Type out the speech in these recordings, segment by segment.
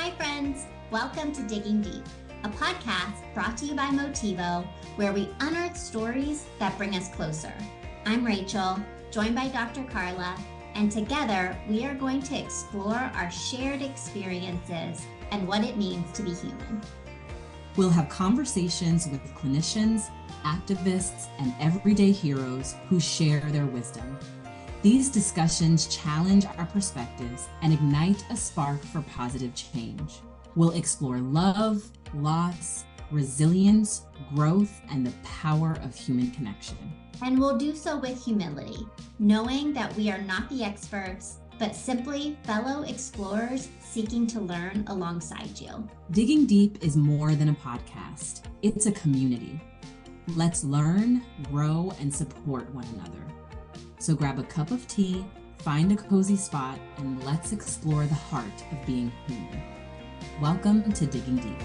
Hi, friends. Welcome to Digging Deep, a podcast brought to you by Motivo, where we unearth stories that bring us closer. I'm Rachel, joined by Dr. Carla, and together we are going to explore our shared experiences and what it means to be human. We'll have conversations with clinicians, activists, and everyday heroes who share their wisdom. These discussions challenge our perspectives and ignite a spark for positive change. We'll explore love, loss, resilience, growth, and the power of human connection. And we'll do so with humility, knowing that we are not the experts, but simply fellow explorers seeking to learn alongside you. Digging Deep is more than a podcast. It's a community. Let's learn, grow, and support one another. So grab a cup of tea, find a cozy spot, and let's explore the heart of being human. Welcome to Digging Deep.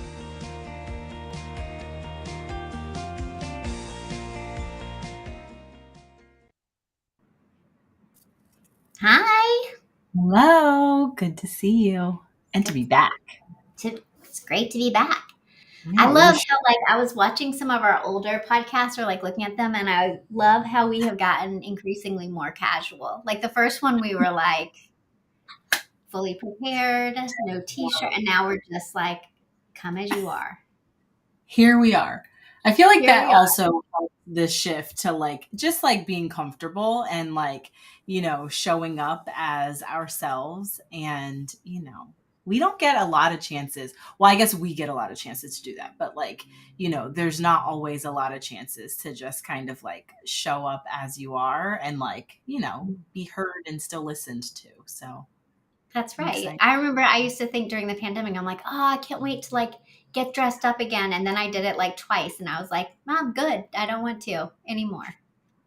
Hi. Hello. Good to see you and to be back. It's great to be back. Yeah, I love how I was watching some of our older podcasts or looking at them, and I love how we have gotten increasingly more casual. Like the first one, we were fully prepared, no t-shirt, and now we're just come as you are. Here we are. I feel like that also helps the shift to just being comfortable and showing up as ourselves. And we don't get a lot of chances. Well, I guess we get a lot of chances to do that, but there's not always a lot of chances to just kind of show up as you are and be heard and still listened to. So that's right. I remember I used to think during the pandemic, I'm I can't wait to get dressed up again. And then I did it twice and I was like, Mom, good. I don't want to anymore.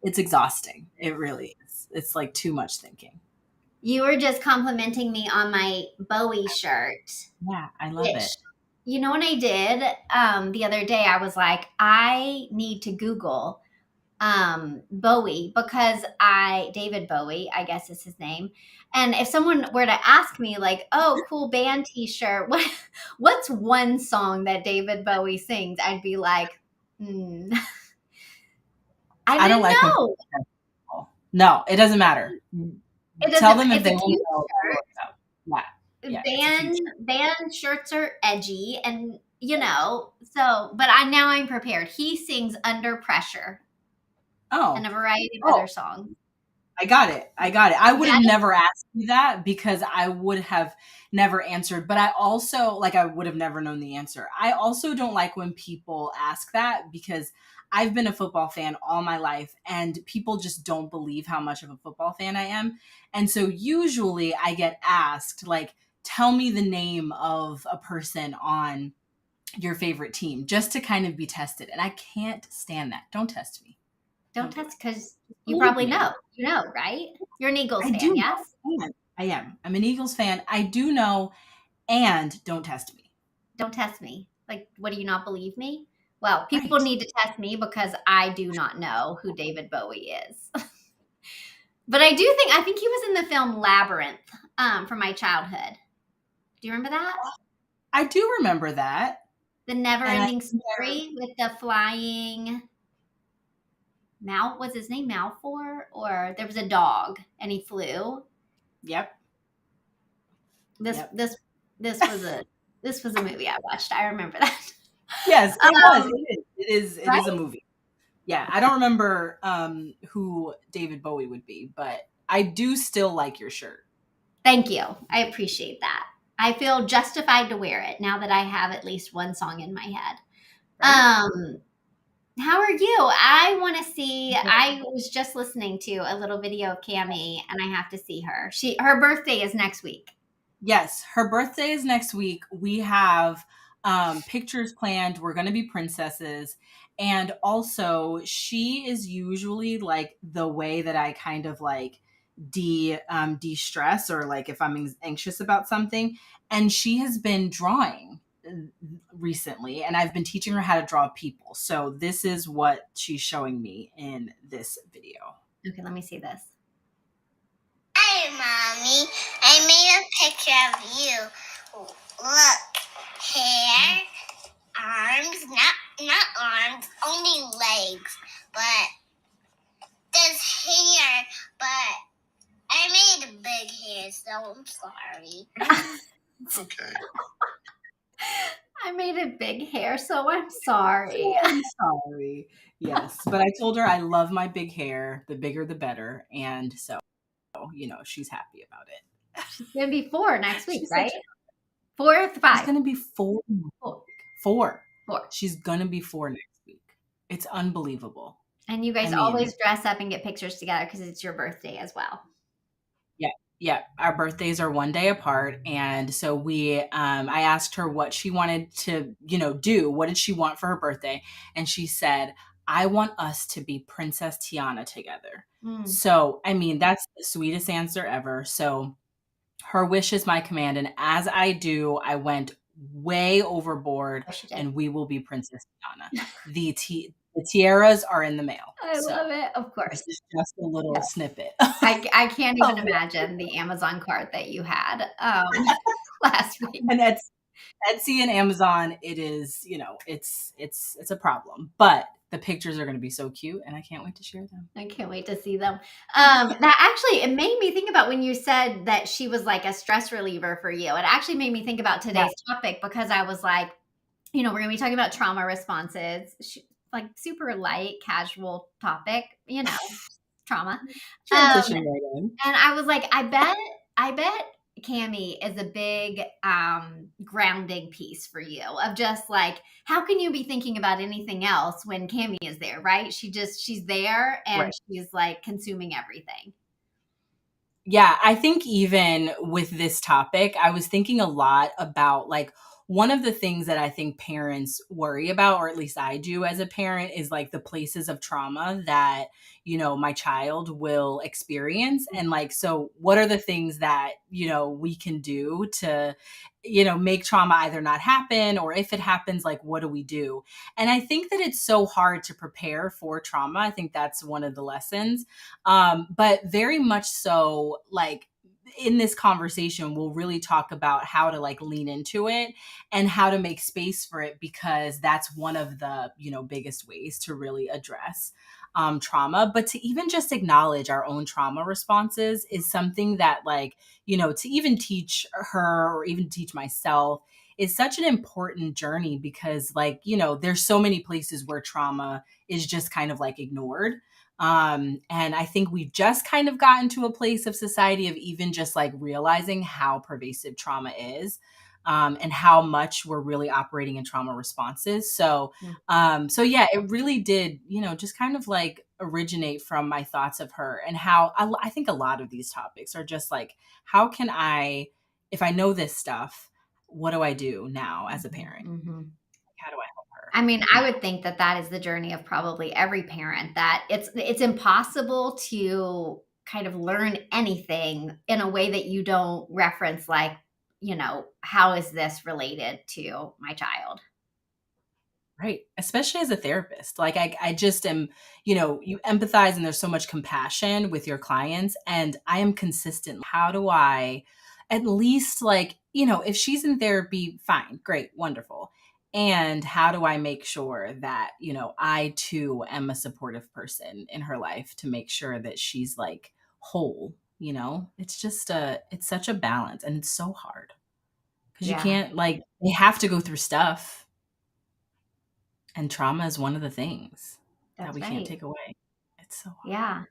It's exhausting. It really is. It's too much thinking. You were just complimenting me on my Bowie shirt. Yeah, I love it. You know what I did the other day? I was I need to Google Bowie because David Bowie, I guess is his name. And if someone were to ask me oh, cool band t-shirt, what's one song that David Bowie sings? I'd be I don't know. No, it doesn't matter. Tell them if they want to know. Yeah, band shirts are edgy and but I'm prepared. He sings Under Pressure. Oh. And a variety of other songs. I got it. I would have never asked you that because I would have never answered, but I also I would have never known the answer. I also don't like when people ask that because I've been a football fan all my life and people just don't believe how much of a football fan I am. And so usually I get asked tell me the name of a person on your favorite team just to kind of be tested. And I can't stand that. Don't test me. Don't test because you probably know. You know, right? You're an Eagles fan, yes? I am. I'm an Eagles fan. I do know, and don't test me. Don't test me. What, do you not believe me? Well, people need to test me because I do not know who David Bowie is. But I think he was in the film Labyrinth from my childhood. Do you remember that? I do remember that. The never-ending story with the flying... was his name Malfour? Or there was a dog and he flew. Yep. This was a movie I watched. I remember that. Yes, it was. It is a movie. Yeah, I don't remember who David Bowie would be, but I do still like your shirt. Thank you. I appreciate that. I feel justified to wear it now that I have at least one song in my head. Right. How are you? I want to see. I was just listening to a little video of Cammie, and I have to see her. Her birthday is next week. Yes, her birthday is next week. We have pictures planned. We're going to be princesses. And also, she is usually the way that I kind of de-stress or if I'm anxious about something. And she has been drawing recently, and I've been teaching her how to draw people. So this is what she's showing me in this video. Okay, let me see this. Hi, Mommy. I made a picture of you Look, hair, arms, not arms, only legs. But there's hair, but I made a big hair, so I'm sorry. Okay. I made a big hair, so I'm sorry. I'm sorry. Yes, but I told her I love my big hair. The bigger, the better. And so, she's happy about it. She's gonna be 4 next week, She's right? such 4 or She's 5? gonna be 4. Four. 4. 4. She's gonna be 4 next week. It's unbelievable. And you guys I mean- always dress up and get pictures together because it's your birthday as well. Yeah, our birthdays are one day apart, and so I asked her what she wanted to, do. What did she want for her birthday? And she said, "I want us to be Princess Tiana together." So, I mean, that's the sweetest answer ever. So, her wish is my command, and as I do, I went way overboard, Oh, she did. and we will be Princess Tiana. The tiaras are in the mail. I So, love it. Of course. this is just a little snippet. I can't even Oh. imagine the Amazon cart that you had last week. And Etsy and Amazon, it is, it's a problem. But the pictures are going to be so cute, and I can't wait to share them. I can't wait to see them. That actually, it made me think about when you said that she was like a stress reliever for you. It actually made me think about today's topic because I was like, we're going to be talking about trauma responses, like super light, casual topic, trauma. Transition right in. And I was like, I bet Cami is a big grounding piece for you of just like, how can you be thinking about anything else when Cami is there, right? She's there and Right. she's like consuming everything. Yeah, I think even with this topic, I was thinking a lot about like one of the things that I think parents worry about, or at least I do as a parent, is like the places of trauma that, my child will experience. And like, so what are the things that, we can do to, make trauma either not happen, or if it happens, like, what do we do? And I think that it's so hard to prepare for trauma. I think that's one of the lessons. But very much so, like, in this conversation, we'll really talk about how to like lean into it and how to make space for it, because that's one of the, biggest ways to really address trauma. But to even just acknowledge our own trauma responses is something that like, to even teach her or even teach myself is such an important journey, because like, there's so many places where trauma is just kind of like ignored. And I think we've just kind of gotten to a place of society of even just like realizing how pervasive trauma is, and how much we're really operating in trauma responses. So, it really did, just kind of like originate from my thoughts of her, and how I think a lot of these topics are just like, how can if I know this stuff, what do I do now as a parent? Mm-hmm. How do I help her? I mean, I would think that is the journey of probably every parent, that it's impossible to kind of learn anything in a way that you don't reference, like, how is this related to my child? Right. Especially as a therapist. Like I just am, you empathize and there's so much compassion with your clients, and I am consistent. How do I at least like, if she's in therapy, fine, great, wonderful. And how do I make sure that, I too am a supportive person in her life to make sure that she's like whole, it's just it's such a balance, and it's so hard because you can't like, they have to go through stuff. And trauma is one of the things that we can't take away. It's so hard.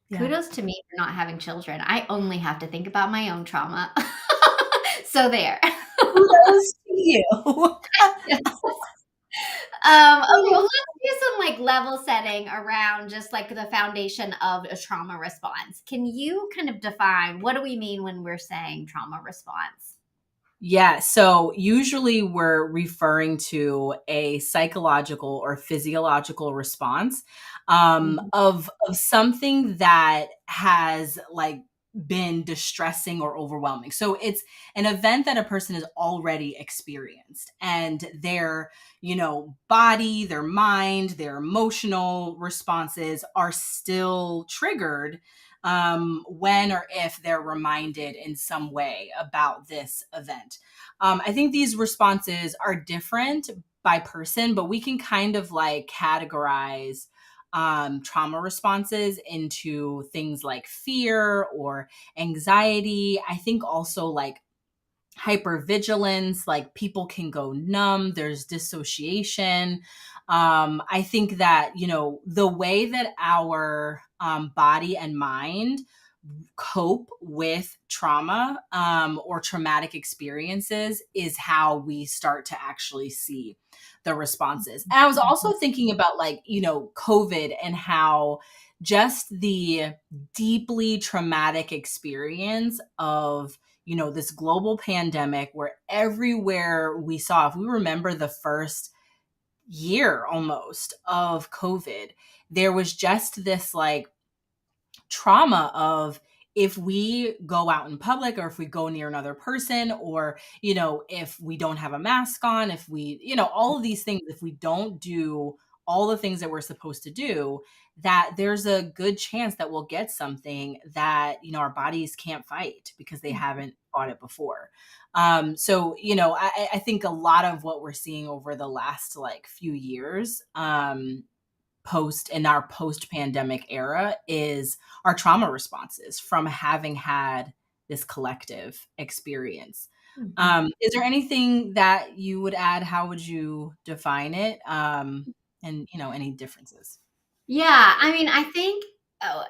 Yeah. Kudos to me for not having children. I only have to think about my own trauma. So there. Kudos to you. Okay, well, let's do some like level setting around just like the foundation of a trauma response. Can you kind of define, what do we mean when we're saying trauma response? Yeah. So usually we're referring to a psychological or physiological response of something that has like been distressing or overwhelming. So it's an event that a person has already experienced, and their, body, their mind, their emotional responses are still triggered when or if they're reminded in some way about this event. I think these responses are different by person, but we can kind of like categorize trauma responses into things like fear or anxiety. I think also like hypervigilance, like people can go numb, there's dissociation. I think that, you know, the way that our body and mind cope with trauma or traumatic experiences is how we start to actually see the responses. And I was also thinking about like, you know, COVID and how just the deeply traumatic experience of, you know, this global pandemic where everywhere we saw, if we remember the first year almost of COVID, there was just this like trauma of if we go out in public or if we go near another person or, you know, if we don't have a mask on, if we, you know, all of these things, if we don't do all the things that we're supposed to do, that there's a good chance that we'll get something that, you know, our bodies can't fight because they haven't fought it before. So, you know, I think a lot of what we're seeing over the last like few years, post pandemic era is our trauma responses from having had this collective experience. Is there anything that you would add? How would you define it? And you know, any differences? Yeah, I mean, I think uh,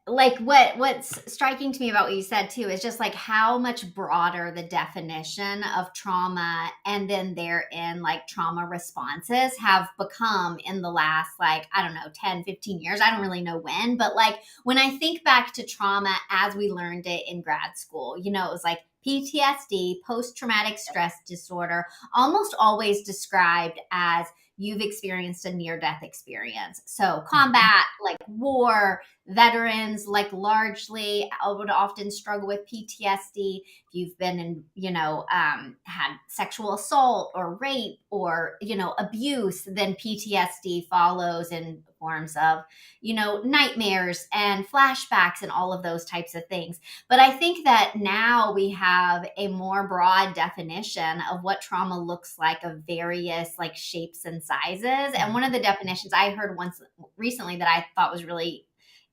what's striking to me about what you said too is just like how much broader the definition of trauma and then therein like trauma responses have become in the last like I don't know 10, 15 years. I don't really know when, but like when I think back to trauma as we learned it in grad school, you know, it was like PTSD, post traumatic stress disorder, almost always described as you've experienced a near death experience. So, combat, like war, veterans, like largely would often struggle with PTSD. If you've been in, you know, had sexual assault or rape or, you know, abuse, then PTSD follows in forms of, you know, nightmares and flashbacks and all of those types of things. But I think that now we have a more broad definition of what trauma looks like of various like shapes and sizes. And one of the definitions I heard once recently that I thought was really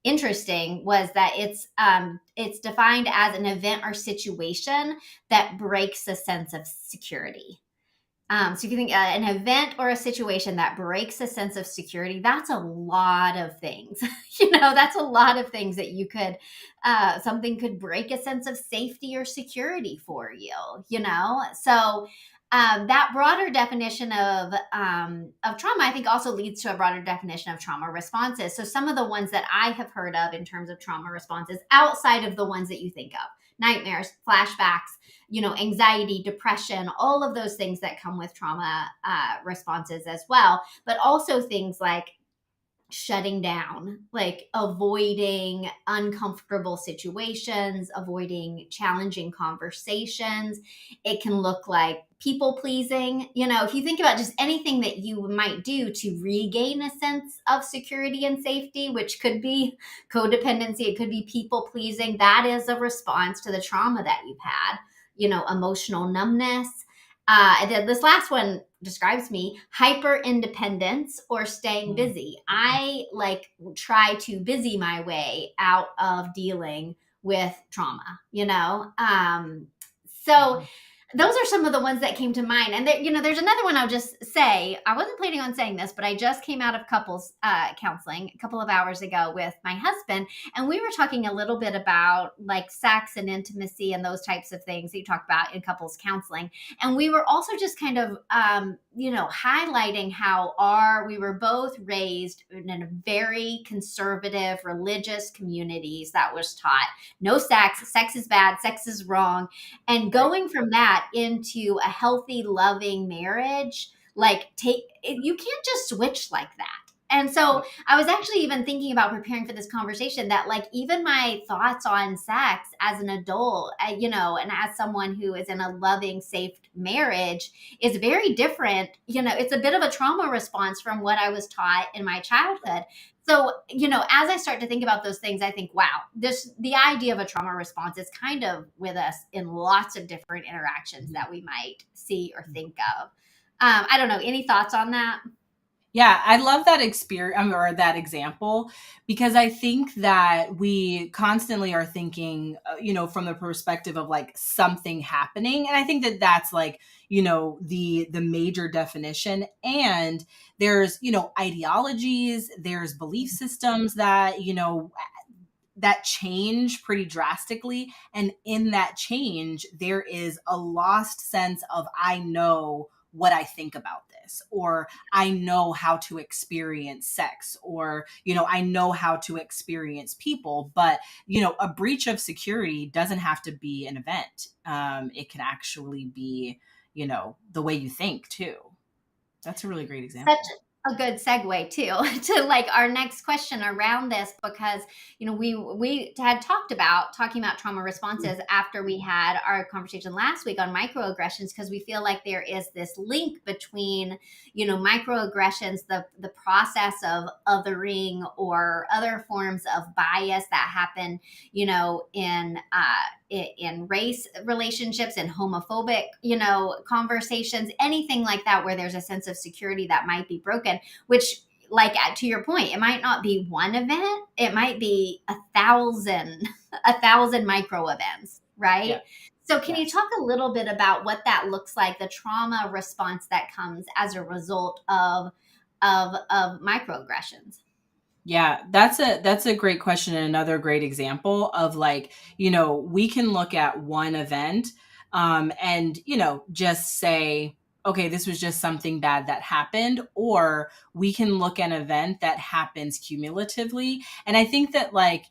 interesting was that it's defined as an event or situation that breaks a sense of security. So if you think an event or a situation that breaks a sense of security, that's a lot of things. You know, that's a lot of things that you could, something could break a sense of safety or security for you. You know, so that broader definition of trauma, I think, also leads to a broader definition of trauma responses. So some of the ones that I have heard of in terms of trauma responses, outside of the ones that you think of, nightmares, flashbacks, you know, anxiety, depression, all of those things that come with trauma responses as well, but also things like shutting down, like avoiding uncomfortable situations, avoiding challenging conversations. It can look like people pleasing. You know, if you think about just anything that you might do to regain a sense of security and safety, which could be codependency, it could be people pleasing, that is a response to the trauma that you've had. You know, emotional numbness. This last one describes me: hyper independence or staying busy. I like try to busy my way out of dealing with trauma, you know? So those are some of the ones that came to mind. And there, you know, there's another one I'll just say. I wasn't planning on saying this, but I just came out of couples counseling a couple of hours ago with my husband, and we were talking a little bit about like sex and intimacy and those types of things that you talk about in couples counseling. And we were also just kind of, you know, highlighting how we were both raised in a very conservative religious communities that was taught no sex, sex is bad, sex is wrong, and going from that into a healthy, loving marriage, like you can't just switch like that. And so I was actually even thinking about preparing for this conversation that like even my thoughts on sex as an adult, you know, and as someone who is in a loving, safe marriage is very different. You know, it's a bit of a trauma response from what I was taught in my childhood. So, as I start to think about those things, I think, wow, the idea of a trauma response is kind of with us in lots of different interactions that we might see or think of. I don't know. Any thoughts on that? Yeah, I love that experience or that example, because I think that we constantly are thinking, from the perspective of like something happening, and I think that that's like, the major definition. And there's, ideologies, there's belief systems that, that change pretty drastically, and in that change there is a lost sense of, I know what I think about this, or I know how to experience sex, or I know how to experience people. But a breach of security doesn't have to be an event. It can actually be the way you think too. That's a really great example. Such a good segue too to like our next question around this, because we had talking about trauma responses after we had our conversation last week on microaggressions, because we feel like there is this link between microaggressions, the process of othering or other forms of bias that happen in race relationships and homophobic, conversations, anything like that, where there's a sense of security that might be broken, which, like, to your point, it might not be one event, it might be 1,000 micro events, right? Yeah. So can you talk a little bit about what that looks like, the trauma response that comes as a result of microaggressions? Yeah, that's a great question, and another great example of like, we can look at one event, and just say, okay, this was just something bad that happened, or we can look at an event that happens cumulatively. And I think that, like,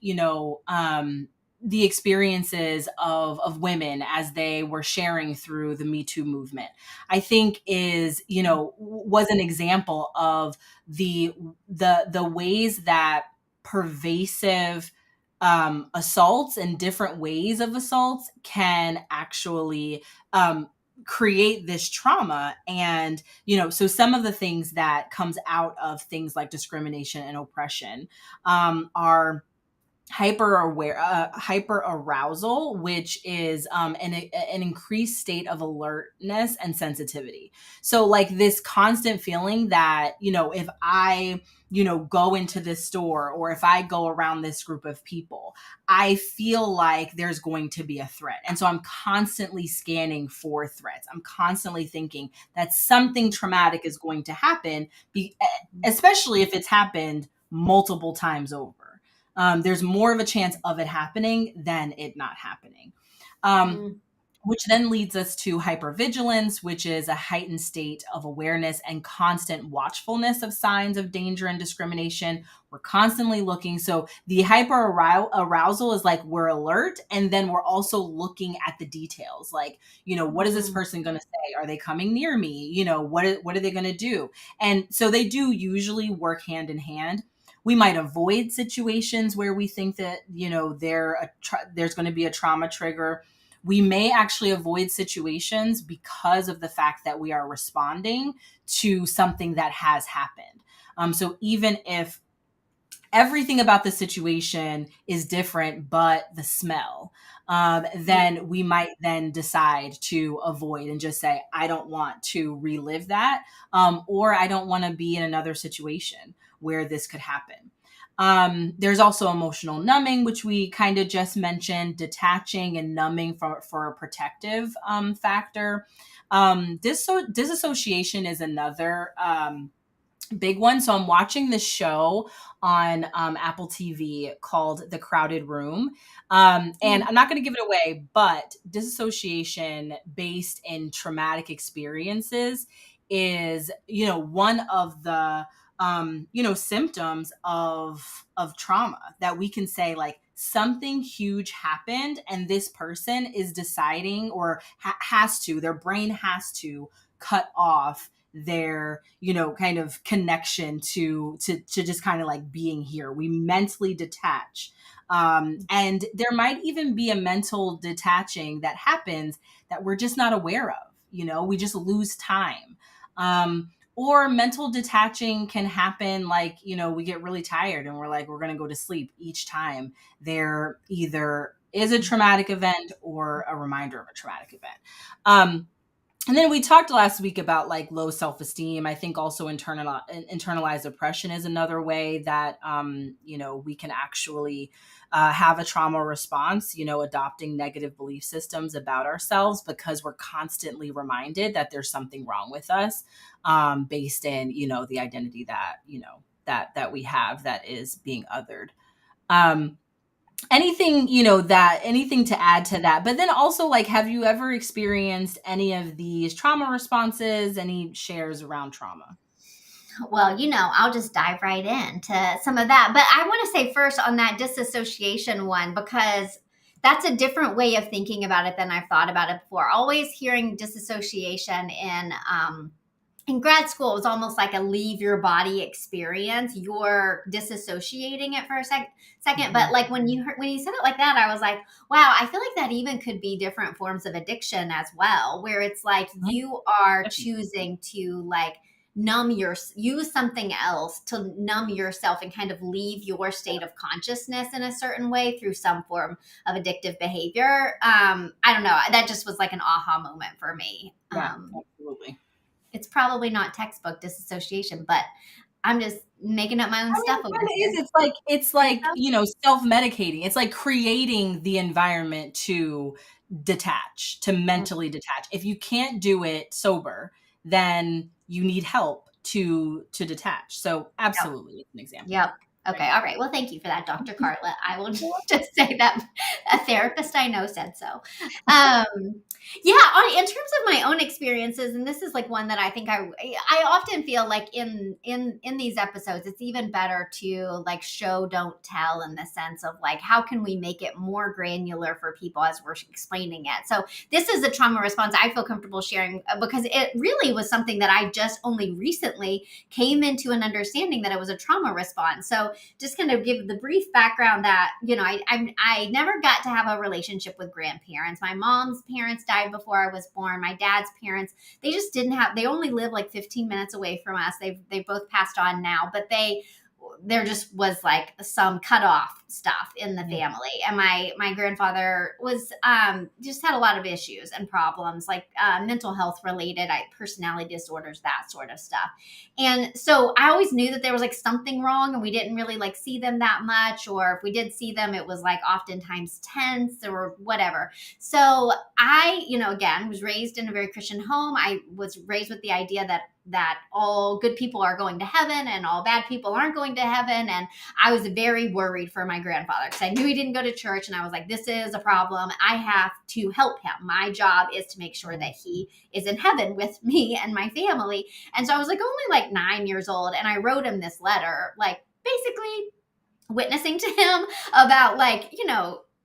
the experiences of women as they were sharing through the Me Too movement, I think was an example of the ways that pervasive assaults and different ways of assaults can actually create this trauma. And so some of the things that comes out of things like discrimination and oppression are hyper arousal, which is an increased state of alertness and sensitivity. So like this constant feeling that if I go into this store, or if I go around this group of people, I feel like there's going to be a threat, and so I'm constantly scanning for threats. I'm constantly thinking that something traumatic is going to happen, especially if it's happened multiple times over. There's more of a chance of it happening than it not happening. Which then leads us to hypervigilance, which is a heightened state of awareness and constant watchfulness of signs of danger and discrimination. We're constantly looking. So the hyper arousal is like we're alert, and then we're also looking at the details. Like, what is this person going to say? Are they coming near me? What are they going to do? And so they do usually work hand in hand. We might avoid situations where we think that, there's going to be a trauma trigger. We may actually avoid situations because of the fact that we are responding to something that has happened. So even if everything about the situation is different but the smell, then we might then decide to avoid and just say, I don't want to relive that, or I don't want to be in another situation where this could happen. There's also emotional numbing, which we kind of just mentioned, detaching and numbing for a protective factor. Disassociation is another big one. So I'm watching this show on Apple TV called The Crowded Room. And I'm not going to give it away, but disassociation based in traumatic experiences is, one of the symptoms of trauma, that we can say like something huge happened and this person is deciding, or their brain has to cut off their kind of connection to just kind of like being here. We mentally detach, and there might even be a mental detaching that happens that we're just not aware of. We just lose time. Or mental detaching can happen like, we get really tired and we're like, we're going to go to sleep each time there either is a traumatic event or a reminder of a traumatic event. And then we talked last week about like low self-esteem. I think also internalized oppression is another way that, we can actually have a trauma response, adopting negative belief systems about ourselves because we're constantly reminded that there's something wrong with us, based in, the identity that, that we have that is being othered. Anything to add to that? But then also, like, have you ever experienced any of these trauma responses, any shares around trauma? Well, I'll just dive right into some of that. But I want to say first on that disassociation one, because that's a different way of thinking about it than I've thought about it before. Always hearing disassociation in grad school, it was almost like a leave your body experience. You're disassociating it for a second. But like when you said it like that, I was like, wow, I feel like that even could be different forms of addiction as well, where it's like you are choosing to like use something else to numb yourself and kind of leave your state of consciousness in a certain way through some form of addictive behavior. I don't know. That just was like an aha moment for me. Yeah, absolutely. It's probably not textbook disassociation, but I'm just making up my own stuff over here. It's like self-medicating. It's like creating the environment to detach, to mentally detach. If you can't do it sober, then you need help to detach. So absolutely, it's an example. Yep. Okay. All right. Well, thank you for that, Dr. Cartlett. I will just say that a therapist I know said so. In terms of my own experiences, and this is like one that I think I often feel like in these episodes, it's even better to like show, don't tell, in the sense of like, how can we make it more granular for people as we're explaining it? So this is a trauma response I feel comfortable sharing because it really was something that I just only recently came into an understanding that it was a trauma response. So just kind of give the brief background that, I never got to have a relationship with grandparents. My mom's parents died before I was born. My dad's parents, they just didn't have, they only live like 15 minutes away from us. They've both passed on now, but there just was like some cutoff stuff in the family. And my grandfather was just had a lot of issues and problems, like mental health related, personality disorders, that sort of stuff. And so I always knew that there was like something wrong, and we didn't really like see them that much, or if we did see them, it was like oftentimes tense or whatever. So I, again, was raised in a very Christian home. I was raised with the idea that all good people are going to heaven and all bad people aren't going to heaven. And I was very worried for my grandfather because I knew he didn't go to church, and I was like, this is a problem. I have to help him. My job is to make sure that he is in heaven with me and my family. And so I was like only like 9 years old, and I wrote him this letter, like basically witnessing to him about like,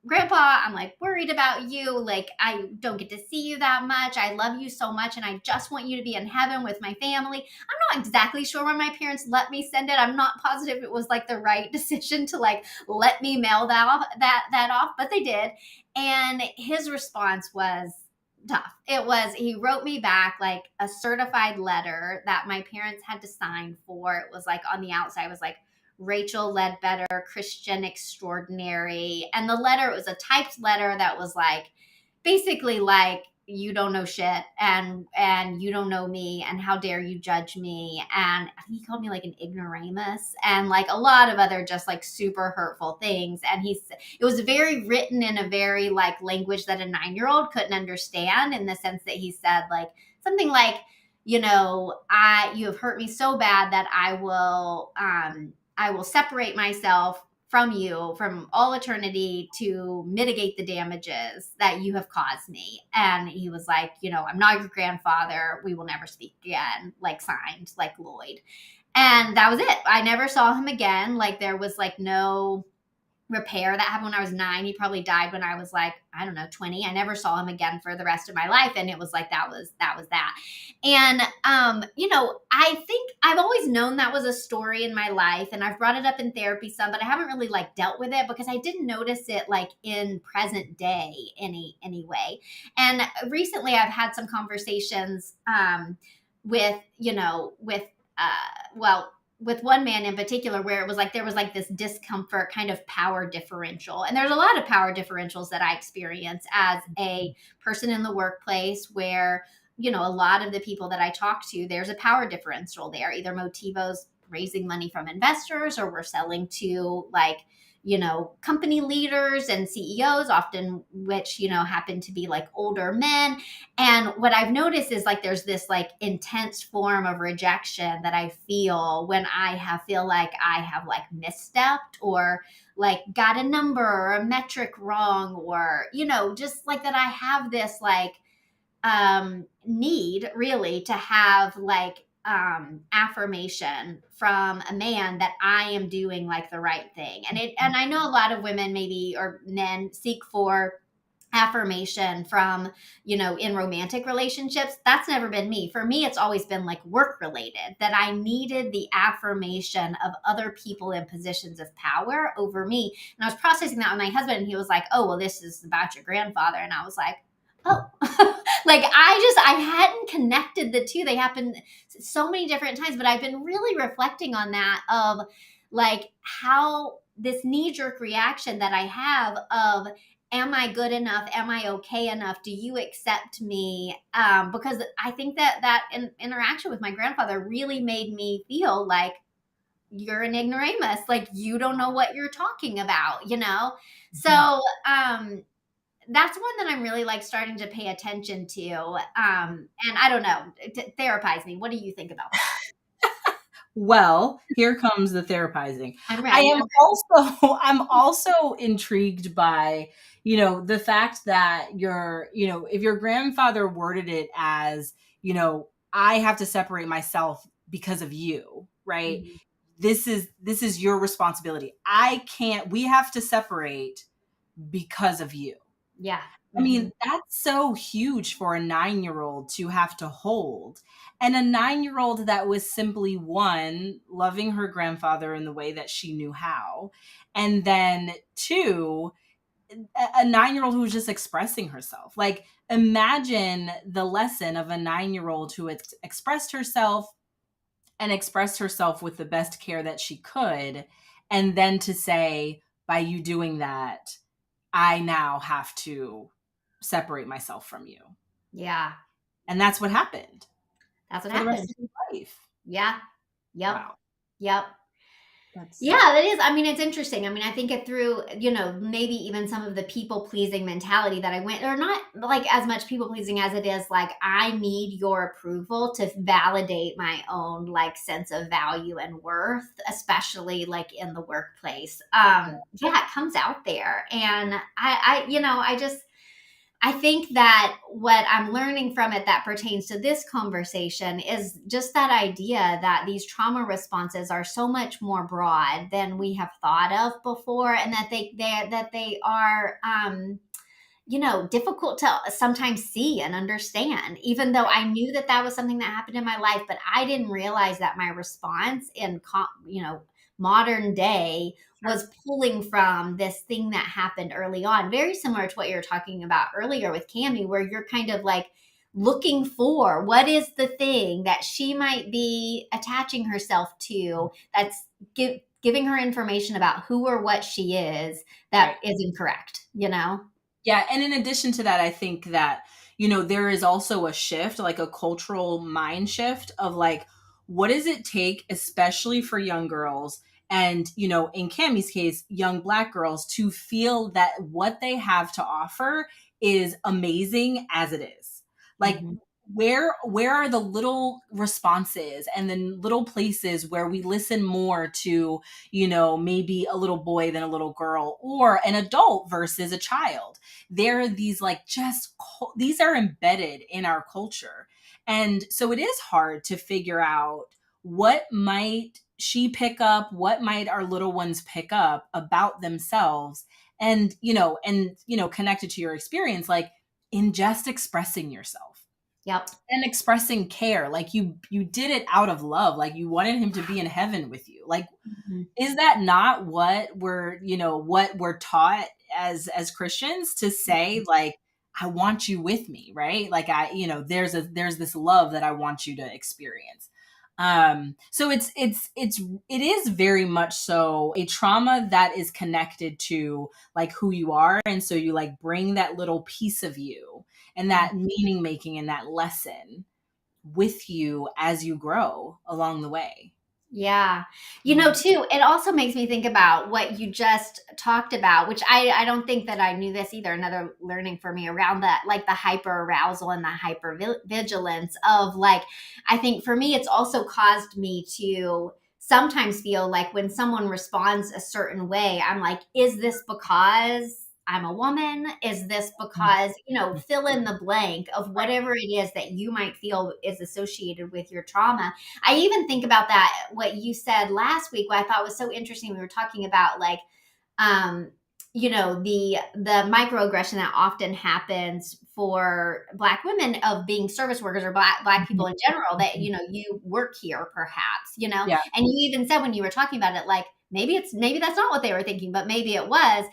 Grandpa, I'm like worried about you. Like, I don't get to see you that much. I love you so much, and I just want you to be in heaven with my family. I'm not exactly sure why my parents let me send it. I'm not positive it was like the right decision to like let me mail that off, but they did. And his response was tough. He wrote me back like a certified letter that my parents had to sign for. It was like on the outside, it was like, Rachel Ledbetter, Christian extraordinary. And the letter, it was a typed letter that was like, basically like, you don't know shit, and you don't know me, and how dare you judge me. And I think he called me like an ignoramus, and like a lot of other just like super hurtful things. And it was very written in a very like language that a 9-year-old couldn't understand, in the sense that he said like something like, you have hurt me so bad that I will separate myself from you from all eternity to mitigate the damages that you have caused me. And he was like, I'm not your grandfather. We will never speak again. Like, signed, like Lloyd. And that was it. I never saw him again. Like, there was like no repair. That happened when I was 9. He probably died when I was like, I don't know, 20. I never saw him again for the rest of my life. And it was like, that was that. And, I think I've always known that was a story in my life, and I've brought it up in therapy some, but I haven't really like dealt with it because I didn't notice it like in present day any way. And recently I've had some conversations, with, you know, with one man in particular, where it was like there was like this discomfort kind of power differential. And there's a lot of power differentials that I experience as a person in the workplace where, you know, a lot of the people that I talk to, there's a power differential there. Either Motivo's raising money from investors, or we're selling to, like, you know, company leaders and CEOs, often which, you know, happen to be like older men. And what I've noticed is like there's this like intense form of rejection that I feel when feel like I have like misstepped, or like got a number or a metric wrong, or, you know, just like that I have this like need really to have like affirmation from a man that I am doing like the right thing. And I know a lot of women maybe, or men, seek for affirmation from, you know, in romantic relationships. That's never been me. For me, it's always been like work related, that I needed the affirmation of other people in positions of power over me. And I was processing that with my husband, and he was like, "Oh, well, this is about your grandfather." And I was like, "Oh." Like I hadn't connected the two. They happened so many different times, but I've been really reflecting on that, of like how this knee jerk reaction that I have of, am I good enough? Am I okay enough? Do you accept me? Because I think that interaction with my grandfather really made me feel like, you're an ignoramus, like you don't know what you're talking about, you know? So that's one that I'm really like starting to pay attention to. And I don't know, therapize me. What do you think about that? Well, here comes the therapizing. I'm ready. I'm also intrigued by, you know, the fact that you know, if your grandfather worded it as, you know, I have to separate myself because of you, right? Mhm. This is your responsibility. We have to separate because of you. Yeah. I mean, that's so huge for a 9-year-old to have to hold. And a 9-year-old that was simply, one, loving her grandfather in the way that she knew how. And then two, a 9-year-old who was just expressing herself. Like, imagine the lesson of a 9-year-old who expressed herself and expressed herself with the best care that she could. And then to say, by you doing that, I now have to separate myself from you. Yeah. And that's what happened. That's what for the rest happened. of his life. Yeah. Yep. Wow. Yep. That's Yeah, that is. I mean, it's interesting. I mean, I think it through, you know, maybe even some of the people pleasing mentality that I went, or not like as much people pleasing as it is like, I need your approval to validate my own like sense of value and worth, especially like in the workplace. Yeah, it comes out there. And you know, I think that what I'm learning from it that pertains to this conversation is just that idea that these trauma responses are so much more broad than we have thought of before, and that they are, you know, difficult to sometimes see and understand. Even though I knew that that was something that happened in my life, but I didn't realize that my response in, you know, modern day was pulling from this thing that happened early on, very similar to what you were talking about earlier with Cami, where you're kind of like looking for what is the thing that she might be attaching herself to that's giving her information about who or what she is that is incorrect, you know? Yeah. And in addition to that, I think that, you know, there is also a shift, like a cultural mind shift of like, what does it take, especially for young girls, and, you know, in Cammie's case, young Black girls, to feel that what they have to offer is amazing as it is. Like, Mhm. where are the little responses and then little places where we listen more to, you know, maybe a little boy than a little girl, or an adult versus a child? There are these like these are embedded in our culture. And so it is hard to figure out what might she pick up, what might our little ones pick up about themselves. And, you know, connected to your experience, like in just expressing yourself. Yep. And expressing care, like you did it out of love, like you wanted him to be in heaven with you. Like, is that not what we're taught as Christians to say? Like, I want you with me, right? Like there's this love that I want you to experience. So it is very much so a trauma that is connected to like who you are. And so you like bring that little piece of you and that meaning making and that lesson with you as you grow along the way. Yeah. You know, too, it also makes me think about what you just talked about, which I don't think that I knew this either. Another learning for me around that, like the hyper arousal and the hyper vigilance of like, I think for me, it's also caused me to sometimes feel like when someone responds a certain way, I'm like, is this because I'm a woman? Is this because, fill in the blank of whatever it is that you might feel is associated with your trauma. I even think about that, what you said last week, what I thought was so interesting. We were talking about like, um, the microaggression that often happens for Black women of being service workers or Black people in general, that, you work here perhaps, Yeah. and you even said when you were talking about it, like, maybe that's not what they were thinking, but maybe it was.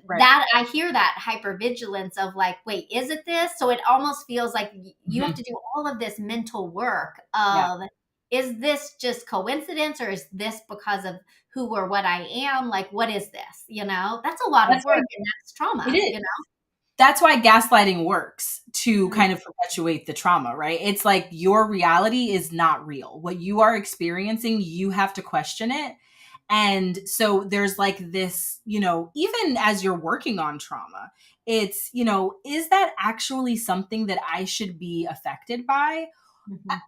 Right. That I hear that hypervigilance of like, wait, is it this? So it almost feels like you have to do all of this mental work of, is this just coincidence or is this because of who or what I am? Like, what is this? That's a lot of work, and that's trauma. It is. That's why gaslighting works, to kind of perpetuate the trauma, right? It's like your reality is not real. What you are experiencing, you have to question it. And so there's like this, even as you're working on trauma, it's, is that actually something that I should be affected by?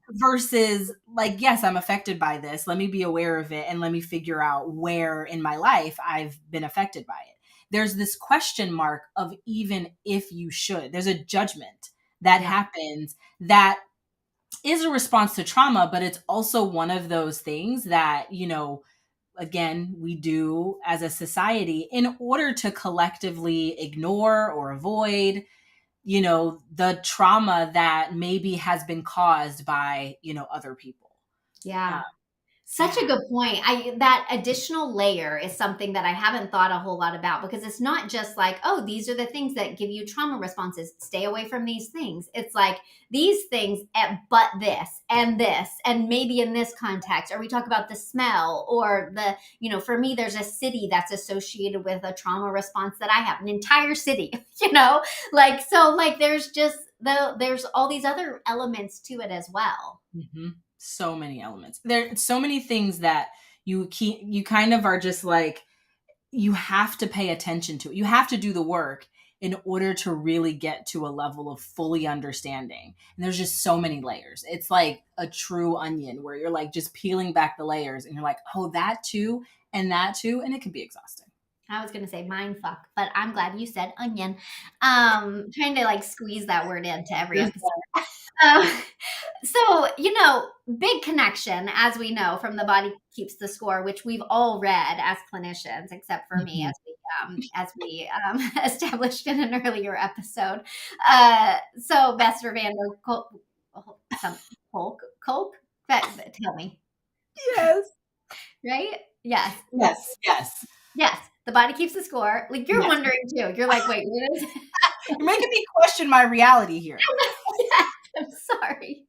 Versus like, yes, I'm affected by this. Let me be aware of it and let me figure out where in my life I've been affected by it. There's this question mark of even if you should. There's a judgment that happens that is a response to trauma, but it's also one of those things that, again, we do as a society in order to collectively ignore or avoid the trauma that maybe has been caused by, other people. Yeah. Such a good point. That additional layer is something that I haven't thought a whole lot about, because it's not just like, oh, these are the things that give you trauma responses. Stay away from these things. It's like these things, but this, and maybe in this context, or we talk about the smell or for me, there's a city that's associated with a trauma response that I have, an entire city, there's all these other elements to it as well. Mm-hmm. So many elements. There's so many things that you kind of are just like, you have to pay attention to it. You have to do the work in order to really get to a level of fully understanding. And there's just so many layers. It's like a true onion where you're like just peeling back the layers and you're like, oh, that too, and it can be exhausting. I was going to say mind fuck, but I'm glad you said onion. Trying to like squeeze that word into every episode. So, big connection, as we know from The Body Keeps the Score, which we've all read as clinicians, except for me, as we established in an earlier episode. So Bester van der Kolk, tell me. Yes. Right? Yes. Yes. The Body Keeps the Score. Like, you're wondering too. You're like, wait, what is it? You're making me question my reality here. I'm sorry.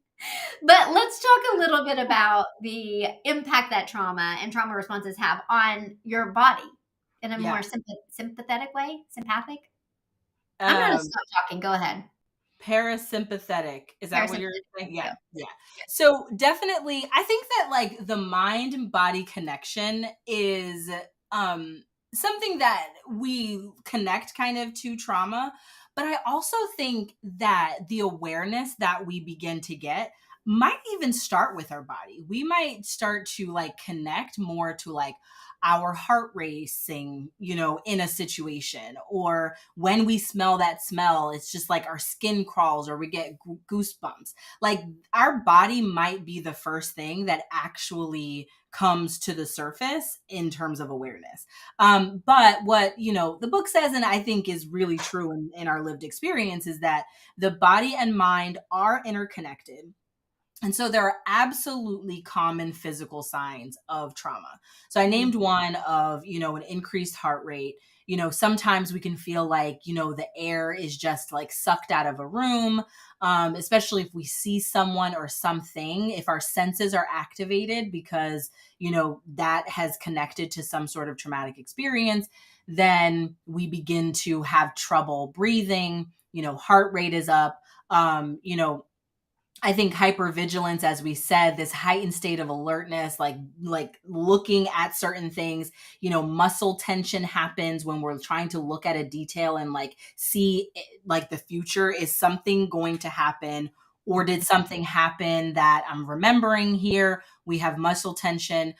But let's talk a little bit about the impact that trauma and trauma responses have on your body in a more sympathetic way, sympathic. I'm going to stop talking. Go ahead. Parasympathetic. Is that what you're saying? Yeah. So definitely, I think that like the mind and body connection is something that we connect kind of to trauma. But I also think that the awareness that we begin to get might even start with our body. We might start to like connect more to like our heart racing, in a situation, or when we smell that smell, it's just like our skin crawls or we get goosebumps. Like our body might be the first thing that actually comes to the surface in terms of awareness. But what, the book says, and I think is really true in our lived experience, is that the body and mind are interconnected. And so there are absolutely common physical signs of trauma. So I named one of, an increased heart rate. Sometimes we can feel like, the air is just like sucked out of a room, especially if we see someone or something, if our senses are activated because, that has connected to some sort of traumatic experience, then we begin to have trouble breathing, heart rate is up, I think hypervigilance, as we said, this heightened state of alertness, like looking at certain things, muscle tension happens when we're trying to look at a detail and like see like the future. Is something going to happen? Or did something happen that I'm remembering here? We have muscle tension.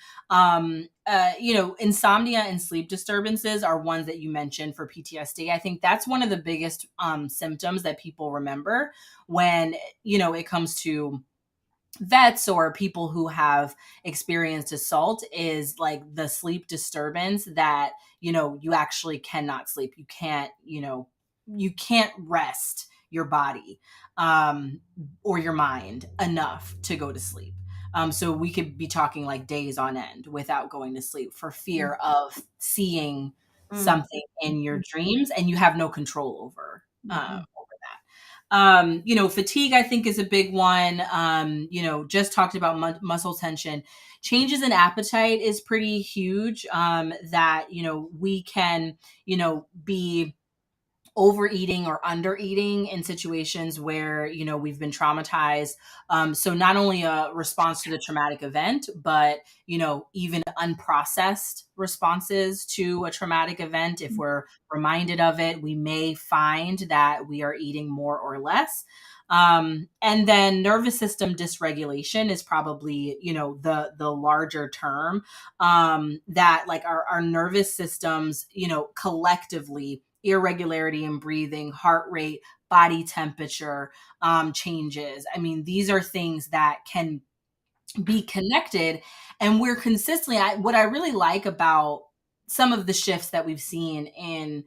Insomnia and sleep disturbances are ones that you mentioned for PTSD. I think that's one of the biggest symptoms that people remember when it comes to vets or people who have experienced assault, is like the sleep disturbance that you actually cannot sleep. You can't rest your body or your mind enough to go to sleep. So we could be talking like days on end without going to sleep for fear of seeing something in your dreams, and you have no control over that. Fatigue, I think, is a big one. Just talked about muscle tension. Changes in appetite is pretty huge. That, we can, be overeating or undereating in situations where we've been traumatized, so not only a response to the traumatic event, but even unprocessed responses to a traumatic event. If we're reminded of it, we may find that we are eating more or less. And then nervous system dysregulation is probably the larger term, that like our nervous systems collectively, irregularity in breathing, heart rate, body temperature changes. I mean, these are things that can be connected, and we're consistently. What I really like about some of the shifts that we've seen in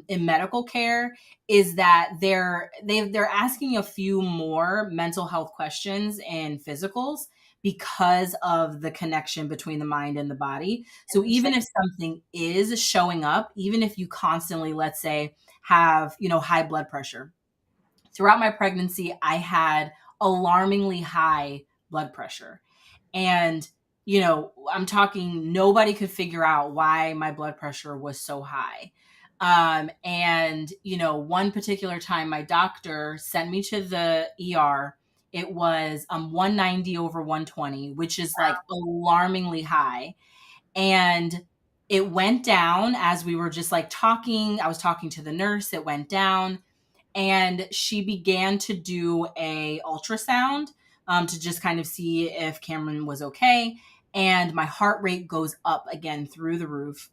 medical care is that they're asking a few more mental health questions in physicals because of the connection between the mind and the body. So even if something is showing up, even if you constantly, let's say, have, high blood pressure. Throughout my pregnancy, I had alarmingly high blood pressure. And, I'm talking, nobody could figure out why my blood pressure was so high. And, one particular time my doctor sent me to the ER. It was 190 over 120, which is like alarmingly high. And it went down as we were just like talking. I was talking to the nurse. It went down, and she began to do a ultrasound to just kind of see if Cameron was okay. And my heart rate goes up again through the roof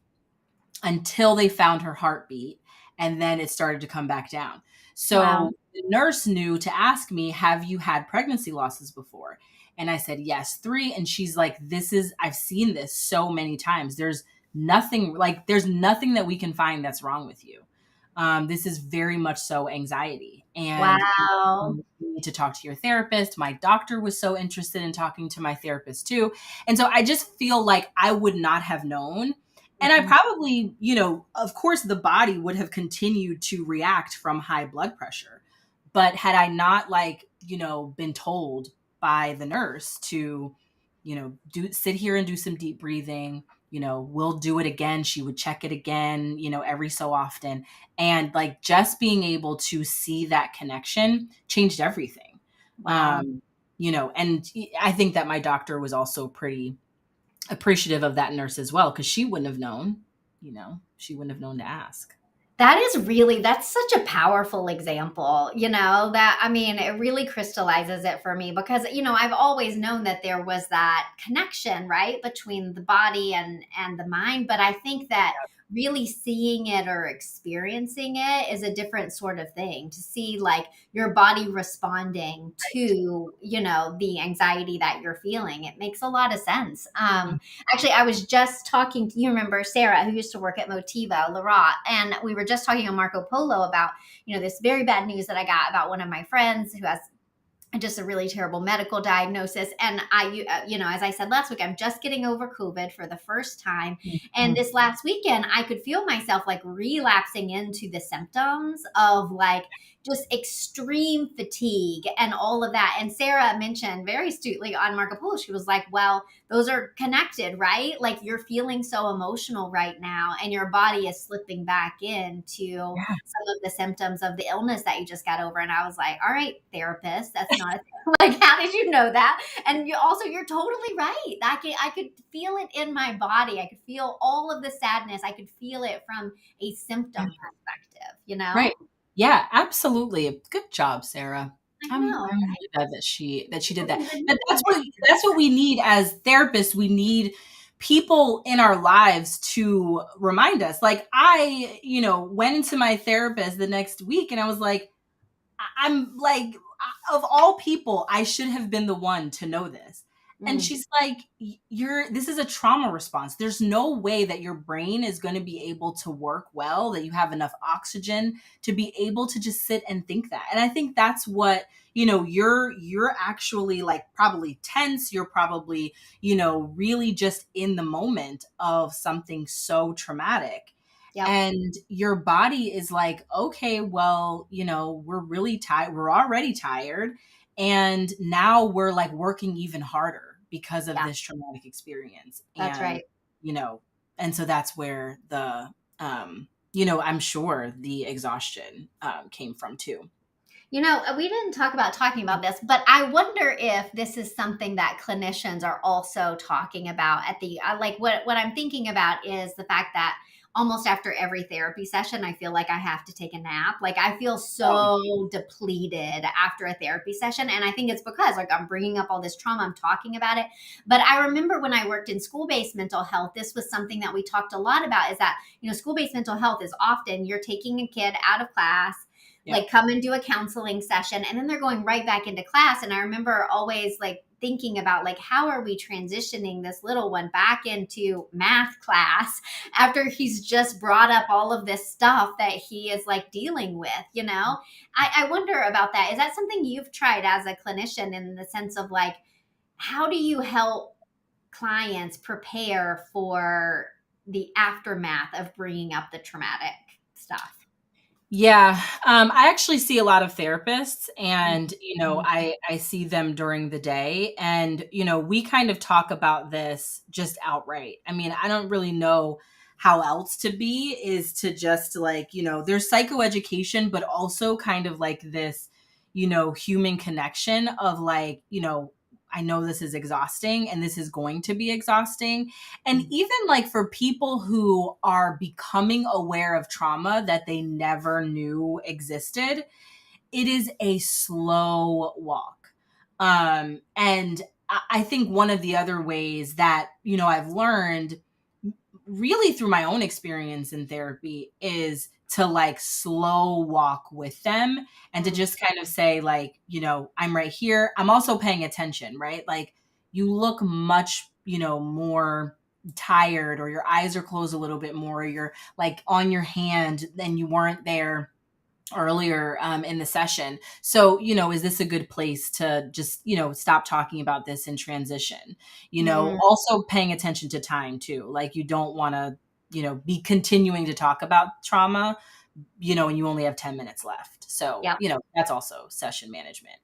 until they found her heartbeat, and then it started to come back down. So Wow. the nurse knew to ask me, have you had pregnancy losses before? And I said, yes, 3. And she's like, I've seen this so many times. There's nothing that we can find that's wrong with you. This is very much so anxiety. And Wow. you need to talk to your therapist. My doctor was so interested in talking to my therapist too. And so I just feel like I would not have known. And I probably, of course, the body would have continued to react from high blood pressure. But had I not been told by the nurse to, sit here and do some deep breathing, we'll do it again. She would check it again, every so often. And like just being able to see that connection changed everything. Wow. And I think that my doctor was also pretty appreciative of that nurse as well, because she wouldn't have known, to ask. That's such a powerful example, it really crystallizes it for me because, I've always known that there was that connection, right, between the body and the mind. But I think that really seeing it or experiencing it is a different sort of thing, to see like your body responding to, the anxiety that you're feeling. It makes a lot of sense. Actually, I was just talking to, you remember Sarah, who used to work at Motiva, Laurent, and we were just talking on Marco Polo about, this very bad news that I got about one of my friends who has just a really terrible medical diagnosis. And as I said last week, I'm just getting over COVID for the first time. And this last weekend, I could feel myself like relapsing into the symptoms of like just extreme fatigue and all of that. And Sarah mentioned very astutely on Marco Polo, she was like, well, those are connected, right? Like you're feeling so emotional right now and your body is slipping back into some of the symptoms of the illness that you just got over. And I was like, all right, therapist, that's not a like, how did you know that? And you're totally right. I could feel it in my body. I could feel all of the sadness. I could feel it from a symptom perspective, you know? Right. Yeah, absolutely. Good job, Sarah. I know. I'm really glad that she did that. But that's what we need as therapists. We need people in our lives to remind us. Like I, went into my therapist the next week and I was like, I'm like, of all people, I should have been the one to know this. And she's like, this is a trauma response. There's no way that your brain is going to be able to work well, that you have enough oxygen to be able to just sit and think that. And I think that's what, you're actually like probably tense. You're probably, really just in the moment of something so traumatic. Yep. And your body is like, okay, well, we're really tired. We're already tired. And now we're like working even harder because of this traumatic experience. That's right. And so that's where the, I'm sure the exhaustion came from too. We didn't talk about talking about this, but I wonder if this is something that clinicians are also talking about at the, what I'm thinking about is the fact that almost after every therapy session, I feel like I have to take a nap. Like I feel so depleted after a therapy session. And I think it's because like I'm bringing up all this trauma, I'm talking about it. But I remember when I worked in school-based mental health, this was something that we talked a lot about is that, school-based mental health is often you're taking a kid out of class, like come and do a counseling session, and then they're going right back into class. And I remember always like thinking about like, how are we transitioning this little one back into math class after he's just brought up all of this stuff that he is like dealing with, I wonder about that. Is that something you've tried as a clinician in the sense of like, how do you help clients prepare for the aftermath of bringing up the traumatic stuff? Yeah. I actually see a lot of therapists and, I see them during the day and, we kind of talk about this just outright. I mean, I don't really know how else to be is to just like, there's psychoeducation, but also kind of like this, human connection of like, I know this is exhausting and this is going to be exhausting. And even like for people who are becoming aware of trauma that they never knew existed, it is a slow walk. And I think one of the other ways that, I've learned really through my own experience in therapy is to like slow walk with them and to just kind of say like, I'm right here. I'm also paying attention, right? Like you look much, more tired or your eyes are closed a little bit more. You're like on your hand and you weren't there earlier in the session. So, is this a good place to just, stop talking about this and transition, also paying attention to time too. Like you don't want to, be continuing to talk about trauma, and you only have 10 minutes left. So, that's also session management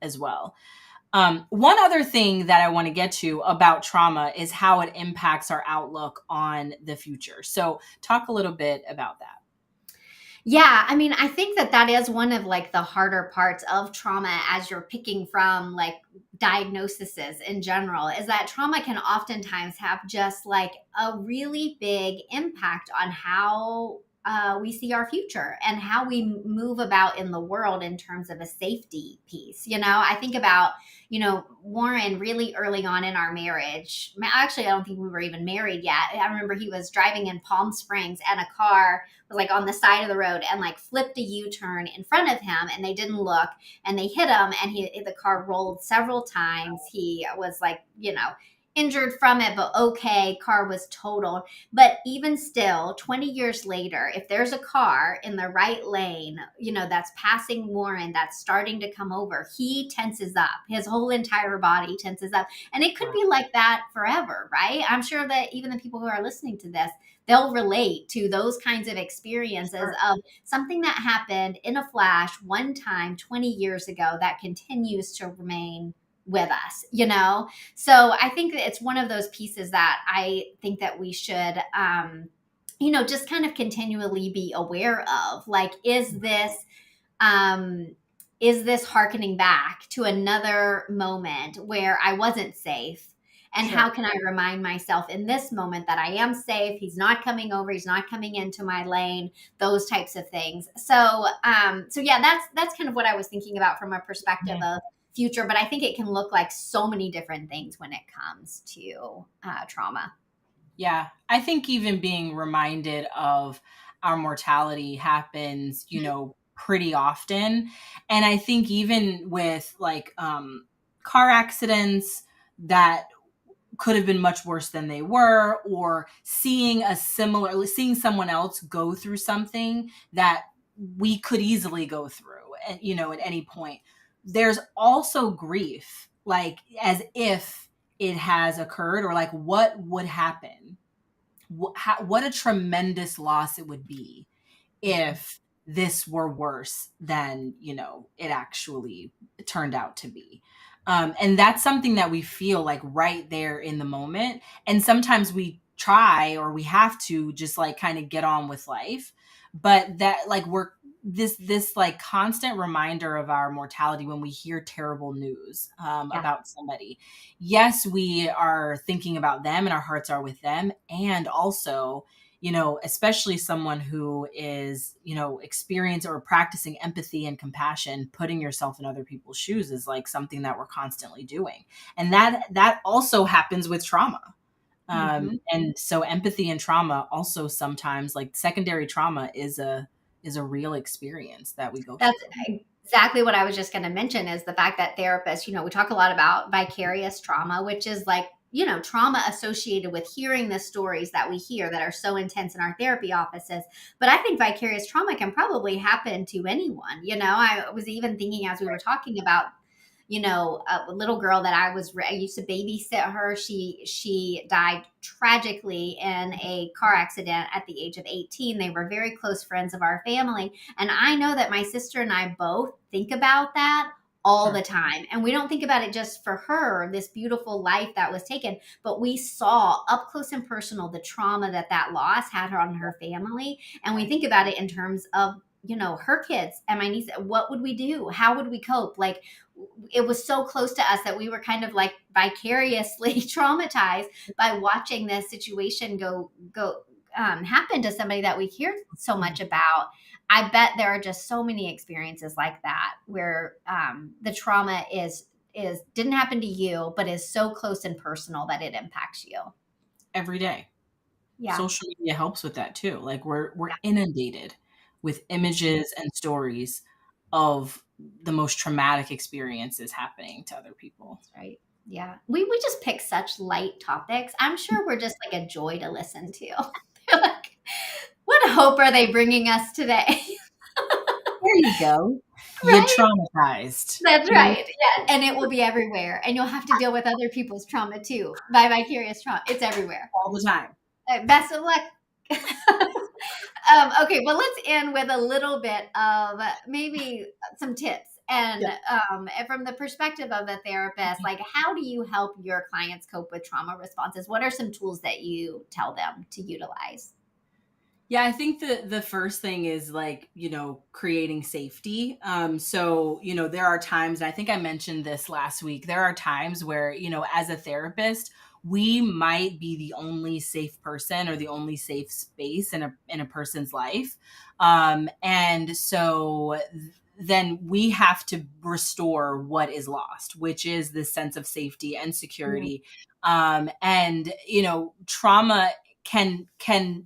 as well. One other thing that I want to get to about trauma is how it impacts our outlook on the future. So talk a little bit about that. Yeah, I mean, I think that is one of like the harder parts of trauma as you're picking from like diagnoses in general is that trauma can oftentimes have just like a really big impact on how we see our future and how we move about in the world in terms of a safety piece. I think about, Warren really early on in our marriage. Actually, I don't think we were even married yet. I remember he was driving in Palm Springs and a car was like on the side of the road and like flipped a U-turn in front of him and they didn't look and they hit him and the car rolled several times. He was like, injured from it, but okay, car was totaled. But even still, 20 years later, if there's a car in the right lane, that's passing Warren, that's starting to come over, he tenses up. His whole entire body tenses up. And it could be like that forever, right? I'm sure that even the people who are listening to this, they'll relate to those kinds of experiences of something that happened in a flash one time 20 years ago that continues to remain with us, So I think that it's one of those pieces that I think that we should, just kind of continually be aware of. Like, is this hearkening back to another moment where I wasn't safe? And how can I remind myself in this moment that I am safe? He's not coming over. He's not coming into my lane, those types of things. So yeah, that's kind of what I was thinking about from a perspective of future, but I think it can look like so many different things when it comes to trauma. Yeah, I think even being reminded of our mortality happens, pretty often. And I think even with like car accidents that could have been much worse than they were, or seeing someone else go through something that we could easily go through, at any point. There's also grief, like as if it has occurred, or like what would happen, what a tremendous loss it would be if this were worse than it actually turned out to be. And that's something that we feel like right there in the moment. And sometimes we try, or we have to just like kind of get on with life, but that like we're this like constant reminder of our mortality when we hear terrible news about somebody. Yes, we are thinking about them and our hearts are with them. And also, especially someone who is, experienced or practicing empathy and compassion, putting yourself in other people's shoes is like something that we're constantly doing. And that also happens with trauma. And so empathy and trauma also sometimes, like secondary trauma is a real experience that we go through. That's exactly what I was just going to mention, is the fact that therapists, we talk a lot about vicarious trauma, which is like, trauma associated with hearing the stories that we hear that are so intense in our therapy offices. But I think vicarious trauma can probably happen to anyone. I was even thinking as we were talking about, a little girl that I used to babysit her. She died tragically in a car accident at the age of 18. They were very close friends of our family. And I know that my sister and I both think about that all the time. And we don't think about it just for her, this beautiful life that was taken, but we saw up close and personal the trauma that loss had on her family. And we think about it in terms of, her kids and my niece. What would we do? How would we cope? Like, it was so close to us that we were kind of like vicariously traumatized by watching this situation go happen to somebody that we hear so much about. I bet there are just so many experiences like that where the trauma didn't happen to you, but is so close and personal that it impacts you every day. Yeah. Social media helps with that too. Like we're inundated with images and stories of the most traumatic experiences happening to other people. That's right. Yeah. We just pick such light topics. I'm sure we're just like a joy to listen to. They're like, what hope are they bringing us today? There you go. Right? You're traumatized. That's right. Yeah. And it will be everywhere. And you'll have to deal with other people's trauma too, by vicarious trauma. It's everywhere. All the time. Best of luck. Okay, well, let's end with a little bit of maybe some tips. And from the perspective of a therapist, like, how do you help your clients cope with trauma responses? What are some tools that you tell them to utilize? Yeah, I think the first thing is like, creating safety. So, there are times, and I think I mentioned this last week, there are times where, as a therapist, we might be the only safe person or the only safe space in a person's life. And so then we have to restore what is lost, which is this sense of safety and security. And, trauma can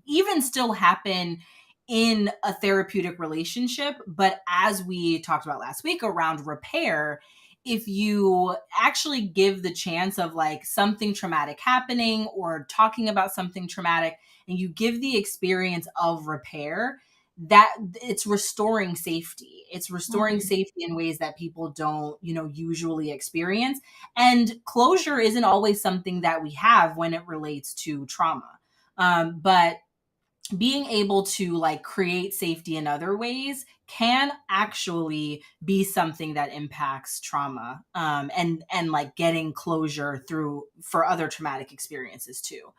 even still happen in a therapeutic relationship. But as we talked about last week around repair, if you actually give the chance of like something traumatic happening or talking about something traumatic, and you give the experience of repair, that it's restoring safety. It's restoring safety in ways that people don't, usually experience. And closure isn't always something that we have when it relates to trauma. But being able to like create safety in other ways can actually be something that impacts trauma, and like getting closure through for other traumatic experiences too.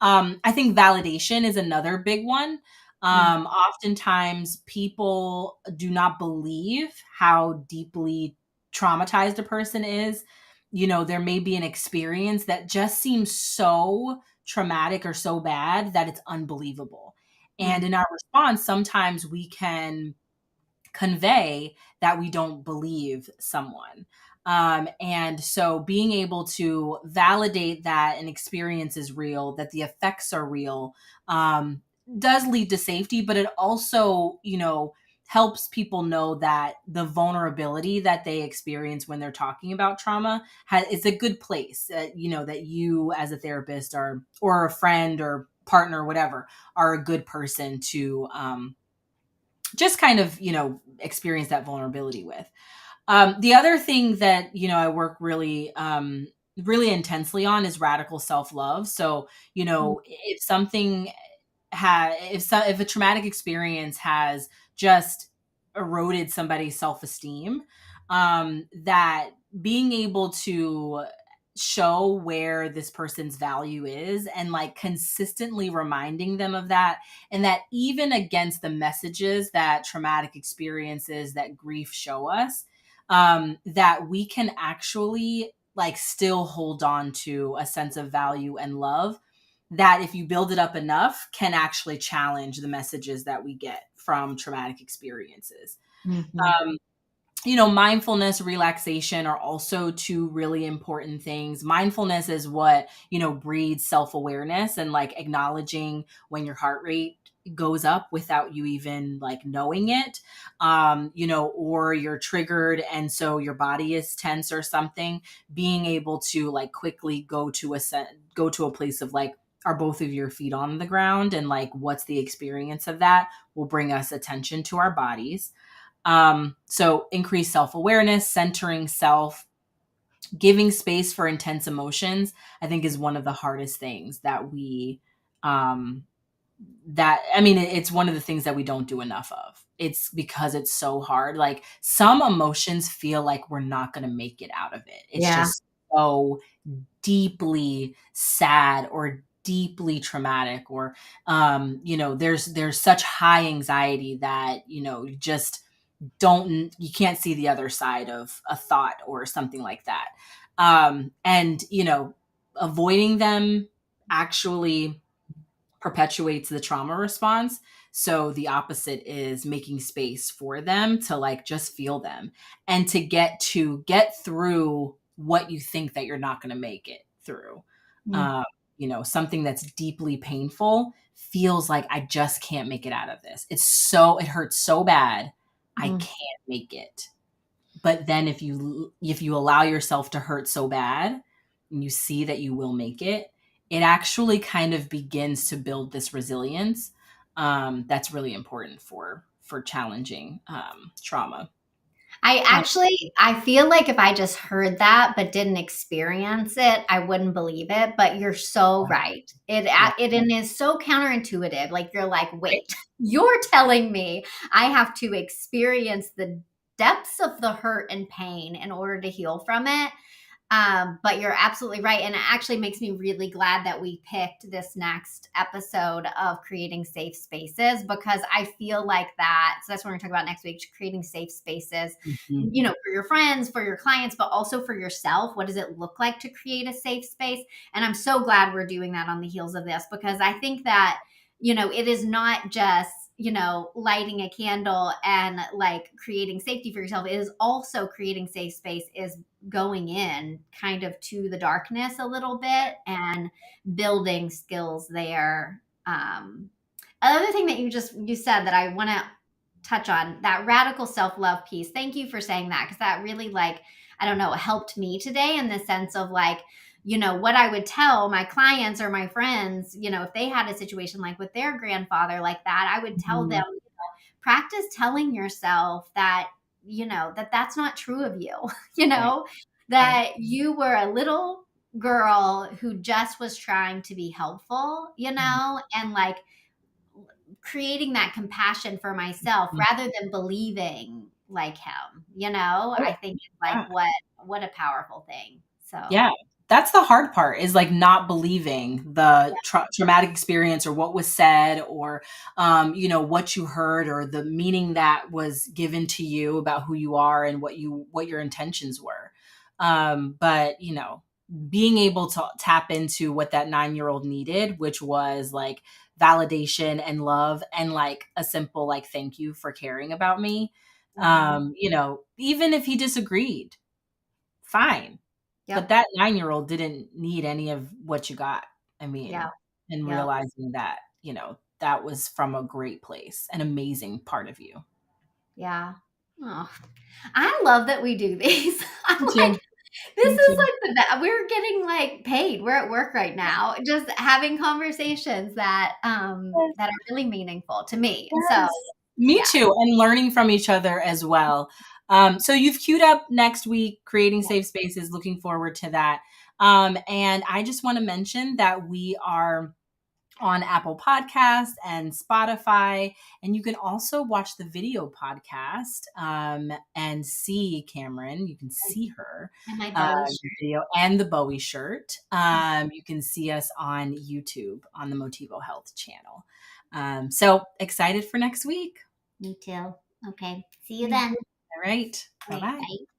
I think validation is another big one. Oftentimes people do not believe how deeply traumatized a person is. There may be an experience that just seems so traumatic or so bad that it's unbelievable. And in our response, sometimes we can convey that we don't believe someone. And so being able to validate that an experience is real, that the effects are real, does lead to safety, but it also, helps people know that the vulnerability that they experience when they're talking about trauma is a good place, that you as a therapist or a friend or partner, whatever, are a good person to, just kind of, experience that vulnerability with. The other thing that, I work really, really intensely on is radical self-love. So, if something if a traumatic experience has just eroded somebody's self-esteem, that being able to show where this person's value is and like consistently reminding them of that, and that even against the messages that traumatic experiences, that grief show us, that we can actually like still hold on to a sense of value and love that, if you build it up enough, can actually challenge the messages that we get from traumatic experiences. Mindfulness, relaxation are also two really important things. Mindfulness is what, breeds self-awareness and like acknowledging when your heart rate goes up without you even like knowing it, or you're triggered and so your body is tense or something. Being able to like quickly go to a place of like, are both of your feet on the ground, and like what's the experience of that, will bring us attention to our bodies. So increased self-awareness, centering self, giving space for intense emotions, I think is one of the hardest things that it's one of the things that we don't do enough of. It's because it's so hard. Like some emotions feel like we're not going to make it out of it. It's just so deeply sad or deeply traumatic, or there's such high anxiety that you just you can't see the other side of a thought or something like that. And avoiding them actually perpetuates the trauma response. So the opposite is making space for them to like just feel them, and to get through what you think that you're not going to make it through. Something that's deeply painful feels like, I just can't make it out of this. It hurts so bad. I can't make it. But then if you allow yourself to hurt so bad and you see that you will make it, it actually kind of begins to build this resilience, that's really important for challenging trauma. I feel like if I just heard that but didn't experience it, I wouldn't believe it. But you're so right. It is so counterintuitive. Like you're like, wait, you're telling me I have to experience the depths of the hurt and pain in order to heal from it. But you're absolutely right. And it actually makes me really glad that we picked this next episode of creating safe spaces, because I feel like that. So that's what we're going to talk about next week, creating safe spaces, for your friends, for your clients, but also for yourself. What does it look like to create a safe space? And I'm so glad we're doing that on the heels of this, because I think that, it is not just, lighting a candle and like creating safety for yourself. It is also creating safe space, is going in kind of to the darkness a little bit and building skills there. Another thing that you said that I want to touch on, that radical self-love piece. Thank you for saying that, because that really I don't know, helped me today in the sense of like, you know, what I would tell my clients or my friends, you know, if they had a situation like with their grandfather like that, I would tell them, you know, practice telling yourself that, you know, that that's not true of you, you know, that you were a little girl who just was trying to be helpful, you know, and like creating that compassion for myself rather than believing like him, you know, I think it's like Yeah. what a powerful thing. So Yeah. That's the hard part, is like not believing the traumatic experience or what was said, or, you know, what you heard, or the meaning that was given to you about who you are and what your intentions were. But, you know, being able to tap into what that 9-year-old needed, which was like validation and love and like a simple, like, thank you for caring about me. You know, even if he disagreed, fine. But yep, that 9-year-old didn't need any of what you got. I yeah, mean, and yep. realizing that, you know, that was from a great place, an amazing part of you. Yeah. Oh, I love that we do these. I'm Me like, too. this Me is too. like we're getting like paid. We're at work right now, just having conversations that that are really meaningful to me. So Yes. Me yeah. too, and learning from each other as well. So you've queued up next week, creating safe spaces. Looking forward to that. And I just want to mention that we are on Apple Podcasts and Spotify, and you can also watch the video podcast and see Cameron. You can see her And my Bowie the video and the Bowie shirt. shirt. You can see us on YouTube on the Motivo Health channel. So excited for next week. Me too. Okay. See you All then. right. Bye Okay, bye. bye.